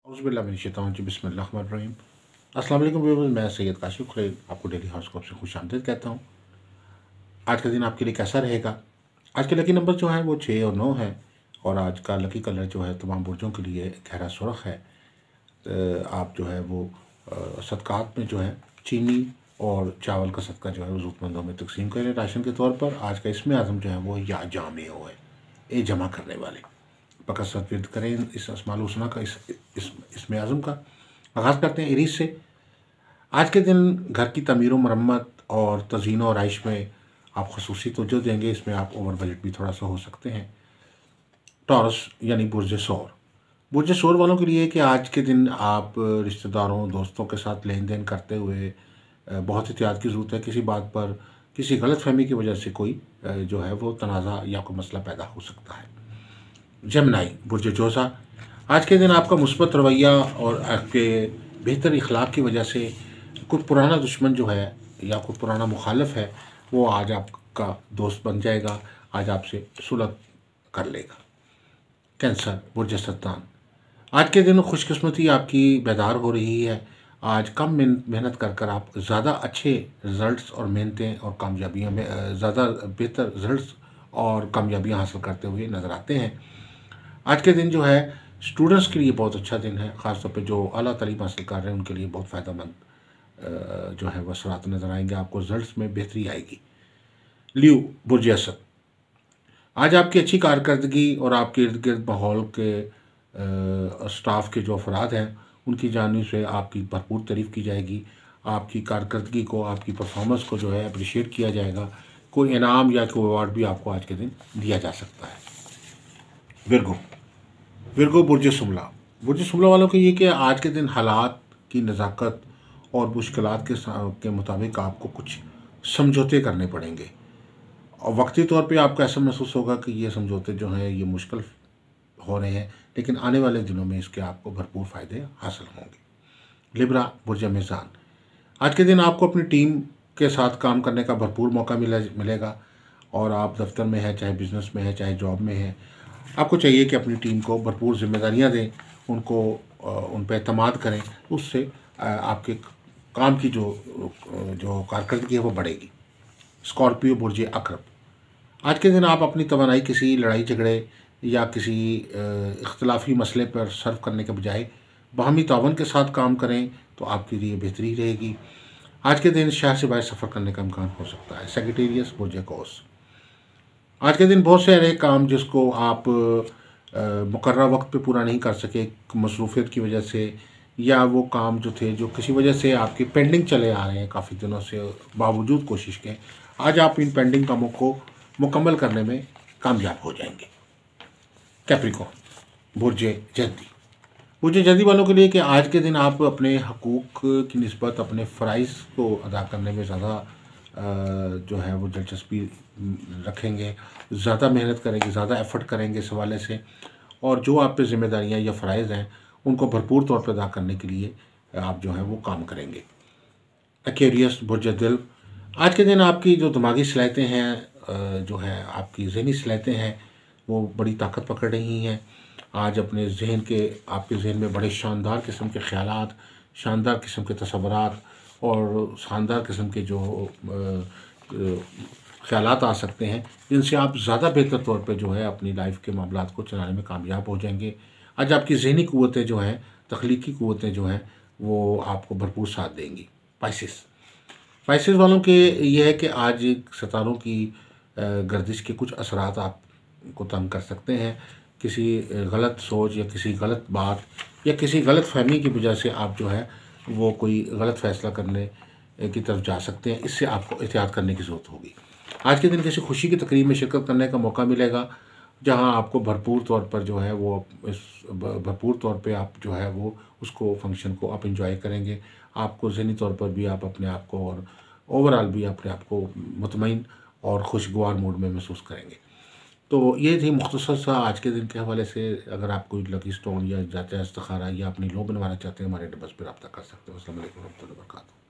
औज़ुबिल्लाहि बिस्मिल्लाहिर्रहमानिर्रहीम। अस्सलाम वालेकुम व्यूअर्स, मैं सैयद काशिफ़ खुरैद आपको डेली हॉरोस्कोप से खुशामदीद कहता हूँ। आज का दिन आपके लिए कैसा रहेगा? आज के लकी नंबर जो हैं वो 6 और 9 हैं और आज का लकी कलर जो है तमाम बुर्जों के लिए गहरा सुर्ख है। आप जो है वो सदक़ात में जो है चीनी और चावल का सदका जो है वो ज़रूरतमंदों में तक़सीम करें राशन के तौर पर। आज का इसमें आज़म जो है वो या जामे है, ये जमा करने वाले बकसरत विर्द करें इस अस्माउल हुस्ना का, इसमें आज़म का। आगाज़ करते हैं एरीज़ से। आज के दिन घर की तमीर व मरम्मत और तज़ीन और आइश में आप ख़ुसूसी तवज्जो देंगे। इसमें आप ओवर बजट भी थोड़ा सा हो सकते हैं। टॉरस यानी बुर्ज सौर, बुर्ज सौर वालों के लिए कि आज के दिन आप रिश्तेदारों दोस्तों के साथ लेन देन करते हुए बहुत एहतियात की ज़रूरत है। किसी बात पर किसी गलत फहमी की वजह से कोई जो है वो तनाज़ा या कोई मसला पैदा हो सकता है। जेमिनी बुर्ज जोज़ा, आज के दिन आपका मुस्बत रवैया और आपके बेहतर इखलाक की वजह से कोई पुराना दुश्मन जो है या कोई पुराना मुखालिफ है वो आज आपका दोस्त बन जाएगा, आज आपसे सुलह कर लेगा। कैंसर बुर्ज सरतान, आज के दिन खुशकिस्मती आपकी बेदार हो रही है। आज कम मेहनत कर आप ज़्यादा अच्छे रिज़ल्ट्स और मेहनतें और कामयाबियाँ में ज़्यादा बेहतर रिज़ल्ट्स और कामयाबियाँ हासिल करते हुए नज़र आते हैं। आज के दिन जो है स्टूडेंट्स के लिए बहुत अच्छा दिन है, ख़ास तौर पे जो आला तालीम हासिल कर रहे हैं उनके लिए बहुत फ़ायदेमंद जो है वह असरात नज़र आएंगे। आपको रिज़ल्ट्स में बेहतरी आएगी। लियो बुर्ज असद, आज आपकी अच्छी कारकर्दगी और आपके इर्द गिर्द माहौल के स्टाफ के जो अफराद हैं उनकी जानिब से आपकी भरपूर तारीफ़ की जाएगी। आपकी कारकर्दगी को, आपकी परफॉर्मेंस को जो है अप्रिशिएट किया जाएगा। कोई इनाम या कोई अवार्ड भी आपको आज के दिन दिया जा सकता है। विरगो बुर्ज शुमला, बुर्ज शुमला वालों को ये कि आज के दिन हालात की नज़ाकत और मुश्किलात के मुताबिक आपको कुछ समझौते करने पड़ेंगे और वक्ती तौर पे आपको ऐसा महसूस होगा कि ये समझौते जो हैं ये मुश्किल हो रहे हैं, लेकिन आने वाले दिनों में इसके आपको भरपूर फ़ायदे हासिल होंगे। लिब्रा बुर्ज मीज़ान, आज के दिन आपको अपनी टीम के साथ काम करने का भरपूर मौका मिलेगा और आप दफ्तर में हैं, चाहे बिज़नेस में है, चाहे जॉब में है, आपको चाहिए कि अपनी टीम को भरपूर ज़िम्मेदारियाँ दें, उनको उन पर एतमाद करें। उससे आपके काम की जो कारकर्दगी है वो बढ़ेगी। स्कॉर्पियो बुर्ज अक़रब, आज के दिन आप अपनी तवानाई किसी लड़ाई झगड़े या किसी इख्तलाफी मसले पर सर्व करने के बजाय बाहमी तावन के साथ काम करें तो आपके लिए बेहतरी रहेगी। आज के दिन शहर से बाहर सफ़र करने का इम्कान हो सकता है। सेक्रेटेरियस बुर्ज कौस, आज के दिन बहुत से ऐसे काम जिसको आप मुकर्रर वक्त पे पूरा नहीं कर सके मसरूफ़ियत की वजह से, या वो काम जो थे जो किसी वजह से आपके पेंडिंग चले आ रहे हैं काफ़ी दिनों से बावजूद कोशिश के, आज आप इन पेंडिंग कामों को मुकम्मल करने में कामयाब हो जाएंगे। कैप्रिकॉर्न बुर्ज जद्दी, बुर्ज जद्दी वालों के लिए कि आज के दिन आप अपने हकूक़ की निस्बत अपने फ़राइज़ को अदा करने में ज़्यादा जो है वो दिलचस्पी रखेंगे, ज़्यादा मेहनत करेंगे, ज़्यादा एफ़र्ट करेंगे इस हवाले से, और जो आप पे ज़िम्मेदारियाँ या फ़राइज़ हैं उनको भरपूर तौर पर अदा करने के लिए आप जो है वो काम करेंगे। एक्वेरियस बुर्ज दिल, आज के दिन आपकी जो दिमागी सलाहियतें हैं जो है आपकी ज़हनी सलाहियतें हैं वो बड़ी ताकत पकड़ रही हैं। आज अपने आपके ज़हन में बड़े शानदार किस्म के ख़यालात, शानदार किस्म के तसव्वुरात और शानदार किस्म के जो ख़यालात आ सकते हैं जिनसे आप ज़्यादा बेहतर तौर पे जो है अपनी लाइफ के मामलात को चलाने में कामयाब हो जाएंगे। आज आपकी ज़हनी क़ुव्वतें जो हैं, तख्लीकी क़ुव्वतें जो हैं वो आपको भरपूर साथ देंगी। स्पाइसेस वालों के ये है कि आज सितारों की गर्दिश के कुछ असरात आपको तंग कर सकते हैं। किसी गलत सोच या किसी गलत बात या किसी गलत फहमी की वजह से आप जो है वो कोई गलत फ़ैसला करने की तरफ जा सकते हैं। इससे आपको एहतियात करने की ज़रूरत होगी। आज के दिन किसी खुशी की तकरीब में शिरकत करने का मौका मिलेगा जहां आपको भरपूर तौर पर जो है वो भरपूर तौर पे आप जो है वो उसको फंक्शन को आप एंजॉय करेंगे। आपको ज़हनी तौर पर भी आप अपने आप को और ओवरऑल भी अपने आप को मुतमईन और खुशगवार मूड में महसूस करेंगे। तो ये थी मुख्तसर सा आज के दिन के हवाले से। अगर आप कोई लकी स्टोन या जाते इस्तिखारा या अपनी लो बनवाना चाहते हैं हमारे नंबर पर रब्ता कर सकते हैं। अस्सलाम वालेकुम रहमतुल्लाहि व बरकातहू।